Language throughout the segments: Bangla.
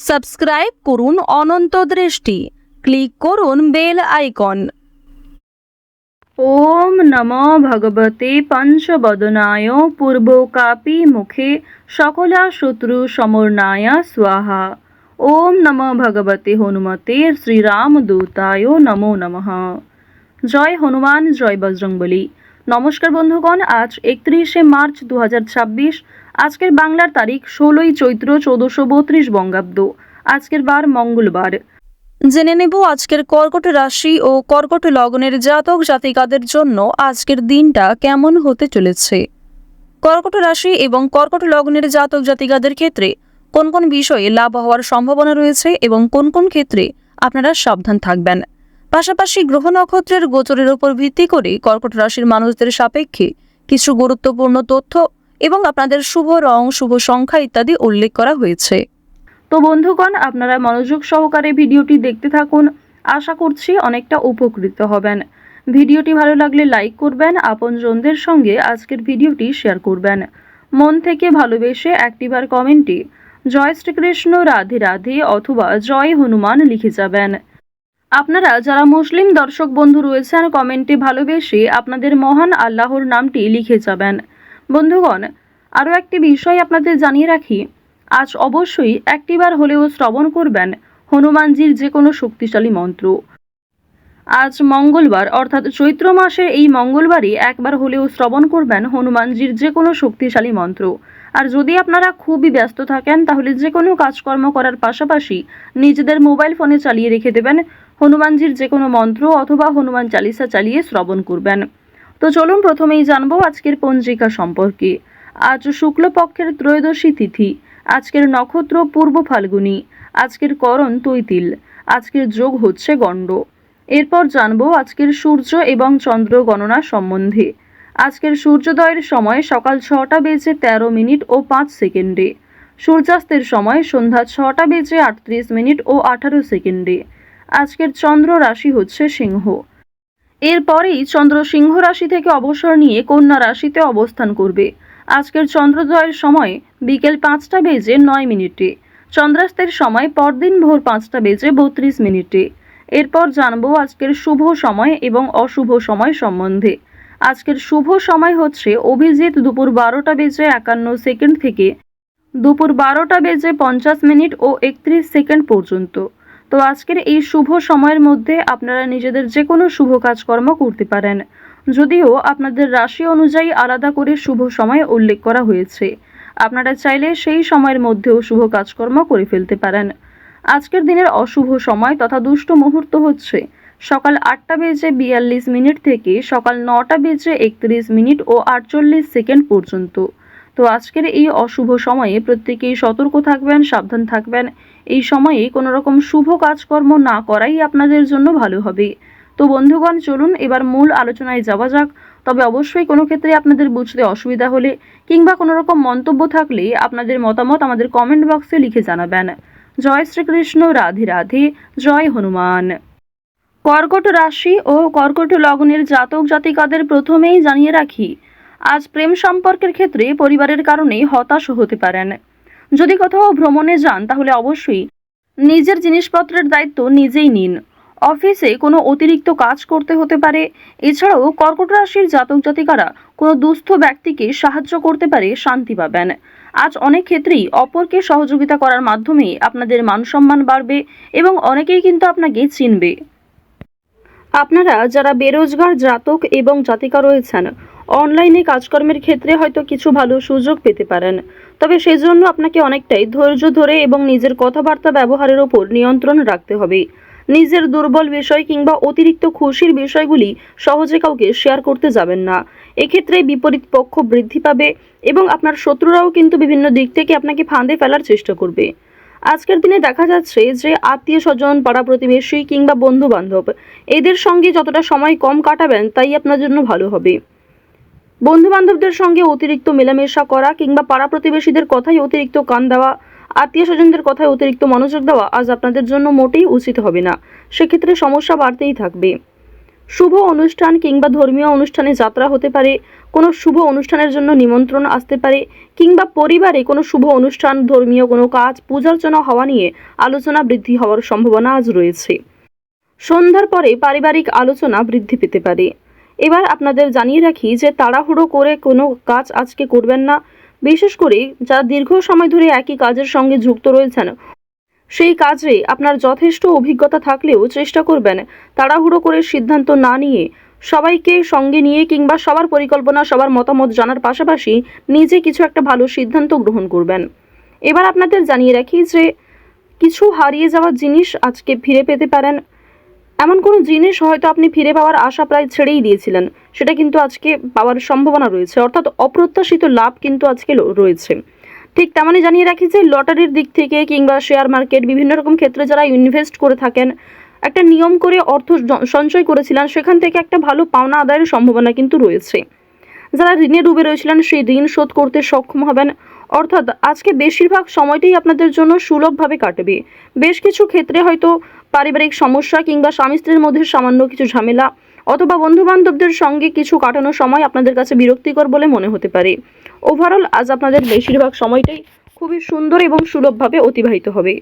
সাবস্ক্রাইব করুন অনন্ত দৃষ্টি, ক্লিক করুন বেল আইকন। ওম নমো ভগবতে পঞ্চবদনায় পূর্বকাপি মুখে সকলা শত্রু সমর্নায় স্বাহা। ওম নমো ভগবতে হনুমতে শ্রীরামদূতায় নমো নমঃ। জয় হনুমান, জয় বজরংবলী। নমস্কার বন্ধুগণ, আজ 31শে মার্চ 2026। আজকের বাংলার তারিখ 16ই চৈত্র 1432 বঙ্গাব্দ। আজকের বার মঙ্গলবার। জেনে নেব আজকের কর্কট রাশি ও কর্কট লগ্নের জাতক জাতিকাদের জন্য আজকের দিনটা কেমন হতে চলেছে। কর্কট রাশি এবং কর্কট লগ্নের জাতক জাতিকাদের ক্ষেত্রে কোন কোন বিষয়ে লাভ হওয়ার সম্ভাবনা রয়েছে এবং কোন কোন ক্ষেত্রে আপনারা সাবধান থাকবেন। পাশাপাশি গ্রহ নক্ষত্রের গোচরের উপর ভিত্তি করে কর্কট রাশির মানুষদের সাপেক্ষে কিছু গুরুত্বপূর্ণ তথ্য এবং আপনাদের শুভ রং, শুভ সংখ্যা ইত্যাদি উল্লেখ করা হয়েছে। তো বন্ধুগণ, আপনারা মনোযোগ সহকারে ভিডিওটি দেখতে থাকুন। আশা করছি অনেকটা উপকৃত হবেন। ভিডিওটি ভালো লাগলে লাইক করবেন, আপনজনদের সঙ্গে আজকের ভিডিওটি শেয়ার করবেন। মন থেকে ভালোবেসে একটিবার কমেন্টে জয় শ্রীকৃষ্ণ, রাধে রাধে অথবা জয় হনুমান লিখে যাবেন। আপনারা যারা মুসলিম দর্শক বন্ধু রয়েছেন, কমেন্টে ভালোবেসে আপনাদের মহান আল্লাহর নামটি লিখে যাবেন। বন্ধুগণ, আরও একটি বিষয় আপনাদের জানিয়ে রাখি, আজ অবশ্যই একটিবার হলেও শ্রবণ করবেন হনুমানজির যে কোনো শক্তিশালী মন্ত্র। আজ মঙ্গলবার অর্থাৎ চৈত্র মাসের এই মঙ্গলবারই একবার হলেও শ্রবণ করবেন হনুমানজির যে কোনো শক্তিশালী মন্ত্র। আর যদি আপনারা খুবই ব্যস্ত থাকেন তাহলে যে কোনো কাজকর্ম করার পাশাপাশি নিজেদের মোবাইল ফোনে চালিয়ে রেখে দেবেন হনুমানজির যে কোনো মন্ত্র অথবা হনুমান চালিসা চালিয়ে শ্রবণ করবেন। তো চলুন প্রথমেই জানবো আজকের পঞ্জিকা সম্পর্কে। আজ শুক্লপক্ষের ত্রয়োদশী তিথি। আজকের নক্ষত্র পূর্ব ফাল্গুনী। আজকের করণ তৈতিল। আজকের যোগ হচ্ছে গণ্ড। এরপর জানবো আজকের সূর্য এবং চন্দ্র গণনা সম্বন্ধে। আজকের সূর্যোদয়ের সময় সকাল 6টা বেজে 13 মিনিট ও 5 সেকেন্ডে। সূর্যাস্তের সময় সন্ধ্যা 6টা বেজে 38 মিনিট ও 18 সেকেন্ডে। আজকের চন্দ্র রাশি হচ্ছে সিংহ। এরপরেই চন্দ্র সিংহ রাশি থেকে অবসর নিয়ে কন্যা রাশিতে অবস্থান করবে। আজকের চন্দ্রোদয়ের সময় বিকেল 5টা বেজে 9 মিনিটে। চন্দ্রাস্তের সময় পরদিন ভোর 5টা বেজে 32 মিনিটে। এরপর জানবো আজকের শুভ সময় এবং অশুভ সময় সম্বন্ধে। আজকের শুভ সময় হচ্ছে অভিজিৎ দুপুর 12টা বেজে 51 সেকেন্ড থেকে দুপুর 12টা বেজে 50 মিনিট ও 31 সেকেন্ড পর্যন্ত। তো আজকের এই শুভ সময়ের মধ্যে আপনারা নিজেদের যে কোনো শুভ কাজকর্ম করতে পারেন, যদিও আপনাদের রাশি অনুযায়ী আলাদা করে শুভ সময় উল্লেখ করা হয়েছে। আপনারা চাইলে সেই সময়ের মধ্যেও শুভ কাজকর্ম করে ফেলতে পারেন। আজকের দিনের অশুভ সময় তথা দুষ্ট মুহূর্ত হচ্ছে সকাল 8টা বেজে 42 মিনিট থেকে সকাল 9টা বেজে 31 মিনিট ও 48 সেকেন্ড পর্যন্ত। তো আজকের এই অশুভ সময়ে প্রত্যেকেই সতর্ক থাকবেন, সাবধান থাকবেন। এই সময়ে কোনো রকম শুভ কাজকর্ম না করাই আপনাদের জন্য ভালো হবে। তো বন্ধুগণ, চলুন এবার মূল আলোচনায় যাওয়া যাক। তবে অবশ্যই কোনো ক্ষেত্রে আপনাদের বুঝতে অসুবিধা হলে কিংবা কোনো রকম মন্তব্য থাকলে আপনাদের মতামত আমাদের কমেন্ট বক্সে লিখে জানাবেন। জয় শ্রীকৃষ্ণ, রাধে রাধে, জয় হনুমান। কর্কট রাশি ও কর্কট লগ্নের জাতক জাতিকাদের প্রথমেই জানিয়ে রাখি, আজ প্রেম সম্পর্কের ক্ষেত্রে পরিবারের কারণে হতাশ হতে পারেন। যদি কোথাও ভ্রমণে যান তাহলে অবশ্যই নিজের জিনিসপত্রের দায়িত্ব নিজেই নিন। অফিসে কোনো অতিরিক্ত কাজ করতে হতে পারে। এছাড়াও কর্কট রাশির জাতক জাতিকারা কোনো দুস্থ ব্যক্তিকে সাহায্য করতে পারে, শান্তি পাবেন। আজ অনেক ক্ষেত্রেই অপরকে সহযোগিতা করার মাধ্যমে আপনাদের মান সম্মান বাড়বে এবং অনেকেই কিন্তু আপনাকে চিনবে। আপনারা যারা বেরোজগার জাতক এবং জাতিকা রয়েছেন, অনলাইনে কাজকর্মের ক্ষেত্রে হয়তো কিছু ভালো সুযোগ পেতে পারেন। তবে সেজন্য আপনাকে অনেকটাই ধৈর্য ধরে এবং নিজের কথাবার্তা ব্যবহারের ওপর নিয়ন্ত্রণ রাখতে হবে। নিজের দুর্বল বিষয় কিংবা অতিরিক্ত খুশির বিষয়গুলি সহজে কাউকে শেয়ার করতে যাবেন না। এক্ষেত্রে বিপরীত পক্ষ বৃদ্ধি পাবে এবং আপনার শত্রুরাও কিন্তু বিভিন্ন দিক থেকে আপনাকে ফাঁদে ফেলার চেষ্টা করবে। আজকের দিনে দেখা যাচ্ছে যে আত্মীয় স্বজন, পাড়া প্রতিবেশী কিংবা বন্ধু বান্ধব এদের সঙ্গে যতটা সময় কম কাটাবেন তাই আপনার জন্য ভালো হবে। বন্ধু বান্ধবদের সঙ্গে অতিরিক্ত মেলামেশা করা কিংবা পাড়া প্রতিবেশীদের কথায় অতিরিক্ত কান দেওয়া, আত্মীয় স্বজনদের কথায় অতিরিক্ত মনোযোগ দেওয়া আজ আপনাদের জন্য মোটেই উচিত হবে না। সেক্ষেত্রে সমস্যা বাড়তেই থাকবে। শুভ অনুষ্ঠান কিংবা ধর্মীয় অনুষ্ঠানে যাত্রা হতে পারে, কোনো শুভ অনুষ্ঠানের জন্য নিমন্ত্রণ আসতে পারে, কিংবা পরিবারে কোনো শুভ অনুষ্ঠান, ধর্মীয় কোনো কাজ, পূজার্চনা হওয়া নিয়ে আলোচনা বৃদ্ধি হওয়ার সম্ভাবনা আজ রয়েছে। সন্ধ্যার পরে পারিবারিক আলোচনা বৃদ্ধি পেতে পারে। এবার আপনাদের জানিয়ে রাখি যে তাড়াহুড়ো করে কোনো কাজ আজকে করবেন না। বিশেষ করে যারা দীর্ঘ সময় ধরে একই কাজের সঙ্গে যুক্ত রয়েছেন, সেই কাজে আপনার যথেষ্ট অভিজ্ঞতা থাকলেও চেষ্টা করবেন তাড়াহুড়ো করে সিদ্ধান্ত না নিয়ে সবাইকে সঙ্গে নিয়ে কিংবা সবার পরিকল্পনা, সবার মতামত জানার পাশাপাশি নিজে কিছু একটা ভালো সিদ্ধান্ত গ্রহণ করবেন। এবার আপনাদের জানিয়ে রাখি যে কিছু হারিয়ে যাওয়া জিনিস আজকে ফিরে পেতে পারেন। এমন কোনো জিনিস হয়তো আপনি ফিরে পাওয়ার আশা প্রায় ছেড়েই দিয়েছিলেন, সেটা কিন্তু আজকে পাওয়ার সম্ভাবনা রয়েছে, অর্থাৎ অপ্রত্যাশিত লাভ কিন্তু আজকে রয়েছে। ঠিক তেমনই জানিয়ে রাখি যে লটারির দিক থেকে কিংবা শেয়ার মার্কেট, বিভিন্ন রকম ক্ষেত্রে যারা ইনভেস্ট করে থাকেন, একটা নিয়ম করে অর্থ সঞ্চয় করেছিলেন, সেখান থেকে একটা ভালো পাওনা আদায়ের সম্ভাবনা কিন্তু রয়েছে। যারা ঋণে ডুবে রয়েছিলেন সেই ঋণ শোধ করতে সক্ষম হবেন। অর্থাৎ আজকে বেশিরভাগ সময়টাই আপনাদের জন্য সুলভভাবে কাটবে। বেশ কিছু ক্ষেত্রে হয়তো পারিবারিক সমস্যা কিংবা স্বামী স্ত্রীর মধ্যে সামান্য কিছু ঝামেলা অথবা বন্ধু বান্ধবদের সঙ্গে কিছু কাটানো সময় আপনাদের কাছে বিরক্তিকর বলে মনে হতে পারে। ওভারঅল আজ আপনাদের বেশিরভাগ সময়টাই খুবই সুন্দর এবং সুলভভাবে অতিবাহিত হবে।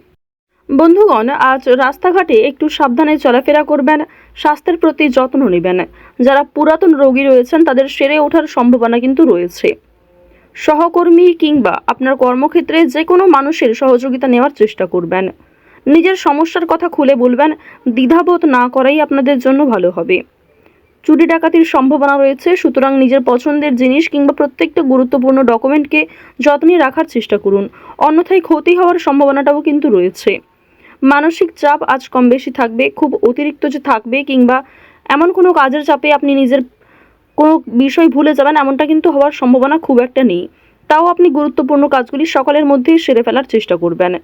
বন্ধুগণ, আজ রাস্তাঘাটে একটু সাবধানে চলাফেরা করবেন, স্বাস্থ্যের প্রতি যত্ন নেবেন। যারা পুরাতন রোগী রয়েছেন তাদের সেরে ওঠার সম্ভাবনা কিন্তু রয়েছে। সহকর্মী কিংবা আপনার কর্মক্ষেত্রে যে কোনো মানুষের সহযোগিতা নেওয়ার চেষ্টা করবেন। নিজের সমস্যার কথা খুলে বলবেন, দ্বিধাবোধ না করাই আপনাদের জন্য ভালো হবে। চুরি ডাকাতির সম্ভাবনা রয়েছে, সুতরাং নিজের পছন্দের জিনিস কিংবা প্রত্যেকটা গুরুত্বপূর্ণ ডকুমেন্টকে যত্নে রাখার চেষ্টা করুন, অন্যথায় ক্ষতি হওয়ার সম্ভাবনাটাও কিন্তু রয়েছে। মানসিক চাপ আজ কম বেশি থাকবে, খুব অতিরিক্ত যে থাকবে কিংবা এমন কোনো কাজের চাপে আপনি নিজের কোনো বিষয় ভুলে যাবেন এমনটা কিন্তু হওয়ার সম্ভাবনা খুব একটা নেই। তাও আপনি গুরুত্বপূর্ণ কাজগুলি সকালের মধ্যেই সেরে ফেলার চেষ্টা করবেন।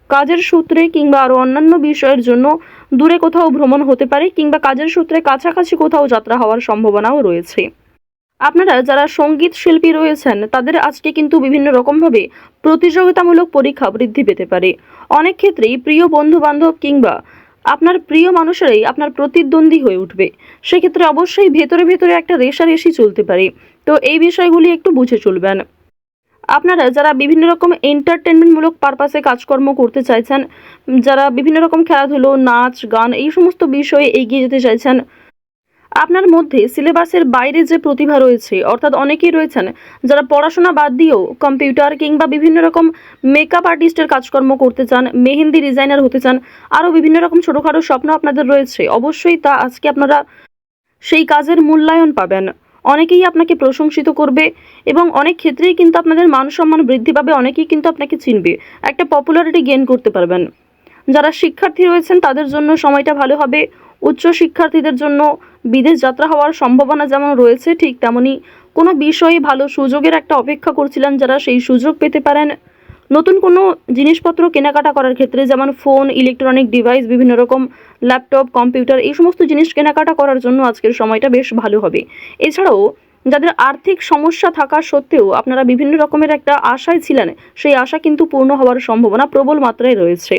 কাজের সূত্রে কিংবা আরও অন্যান্য বিষয়ের জন্য দূরে কোথাও ভ্রমণ হতে পারে কিংবা কাজের সূত্রে কাছাকাছি কোথাও যাত্রা হওয়ার সম্ভাবনাও রয়েছে। আপনারা যারা সঙ্গীত শিল্পী রয়েছেন তাদের আজকে কিন্তু বিভিন্ন রকমভাবে প্রতিযোগিতামূলক পরীক্ষা বৃদ্ধি পেতে পারে। অনেক ক্ষেত্রেই প্রিয় বন্ধু বান্ধব কিংবা আপনার প্রিয় মানুষেরাই আপনার প্রতিদ্বন্দ্বী হয়ে উঠবে। সেক্ষেত্রে অবশ্যই ভেতরে ভেতরে একটা রেষারেষি চলতে পারে, তো এই বিষয়গুলি একটু বুঝে চলবেন। আপনারা যারা বিভিন্ন রকম এন্টারটেনমেন্টমূলক পারপাসে কাজকর্ম করতে চাইছেন, যারা বিভিন্ন রকম খেলাধুলো, নাচ, গান এই সমস্ত বিষয়ে এগিয়ে যেতে চাইছেন, আপনার মধ্যে সিলেবাসের বাইরে যে প্রতিভা রয়েছে, অর্থাৎ অনেকেই রয়েছেন যারা পড়াশোনা বাদ দিয়েও কম্পিউটার কিংবা বিভিন্ন রকম মেকআপ আর্টিস্টের কাজকর্ম করতে চান, মেহেন্দি ডিজাইনার হতে চান, আরও বিভিন্ন রকম ছোটোখাটো স্বপ্ন আপনাদের রয়েছে, অবশ্যই তা আজকে আপনারা সেই কাজের মূল্যায়ন পাবেন। অনেকেই আপনাকে প্রশংসিত করবে এবং অনেক ক্ষেত্রেই কিন্তু আপনাদের মান সম্মান বৃদ্ধি পাবে, অনেকেই কিন্তু আপনাকে চিনবে, একটা পপুলারিটি গেইন করতে পারবেন। যারা শিক্ষার্থী রয়েছেন তাদের জন্য সময়টা ভালো হবে। উচ্চ শিক্ষার্থীদের জন্য বিদেশ যাত্রা হওয়ার সম্ভাবনা যেমন রয়েছে, ঠিক তেমনি কোনো বিষয়ে ভালো সুযোগের একটা অপেক্ষা করছিলেন যারা, সেই সুযোগ পেতে পারেন। নতুন কোনো জিনিসপত্র কেনাকাটা করার ক্ষেত্রে যেমন ফোন, ইলেকট্রনিক ডিভাইস, বিভিন্ন রকম ল্যাপটপ, কম্পিউটার এই সমস্ত জিনিস কেনাকাটা করার জন্য আজকের সময়টা বেশ ভালো হবে। এছাড়াও যাদের আর্থিক সমস্যা থাকা সত্ত্বেও আপনারা বিভিন্ন রকমের একটা আশায় ছিলেন, সেই আশা কিন্তু পূর্ণ হওয়ার সম্ভাবনা প্রবল মাত্রায় রয়েছে।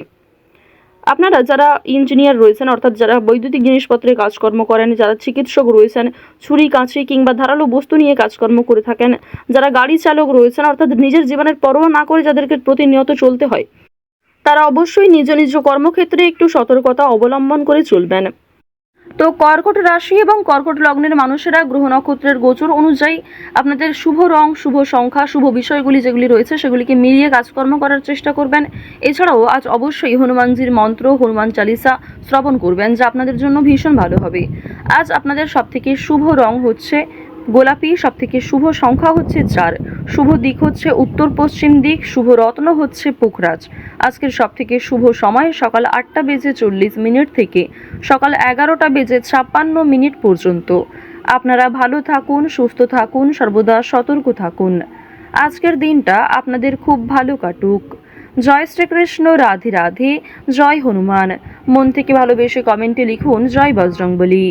আপনারা যারা ইঞ্জিনিয়ার রয়েছেন, অর্থাৎ যারা বৈদ্যুতিক জিনিসপত্রে কাজকর্ম করেন, যারা চিকিৎসক রয়েছেন, ছুরি কাঁচি কিংবা ধারালো বস্তু নিয়ে কাজকর্ম করে থাকেন, যারা গাড়ি চালক রয়েছেন, অর্থাৎ নিজের জীবনের পরোয়া না করে যাদেরকে প্রতিনিয়ত চলতে হয়, তারা অবশ্যই নিজ নিজ কর্মক্ষেত্রে একটু সতর্কতা অবলম্বন করে চলবেন। তো কর্কট রাশি এবং কর্কট লগ্নের মানুষেরা গ্রহ নক্ষত্রের গোচর অনুযায়ী আপনাদের শুভ রং, শুভ সংখ্যা, শুভ বিষয়গুলি যেগুলি রয়েছে সেগুলিকে মিলিয়ে কাজকর্ম করার চেষ্টা করবেন। এছাড়াও আজ অবশ্যই হনুমানজির মন্ত্র, হনুমান চালিসা শ্রবণ করবেন, যা আপনাদের জন্য ভীষণ ভালো হবে। আজ আপনাদের সবথেকে শুভ রং হচ্ছে গোলাপি, সবথেকে শুভ সংখ্যা হচ্ছে 4, শুভ দিক হচ্ছে উত্তর পশ্চিম দিক, শুভ রত্ন হচ্ছে পুখরাজ। আজকের সবথেকে শুভ সময় সকাল 8:40 থেকে সকাল 11:56 পর্যন্ত। আপনারা ভালো থাকুন, সুস্থ থাকুন, সর্বদা সতর্ক থাকুন। আজকের দিনটা আপনাদের খুব ভালো কাটুক। জয় শ্রীকৃষ্ণ, রাধে রাধে, জয় হনুমান। মন থেকে ভালোবেসে কমেন্টে লিখুন জয় বজরংবলী।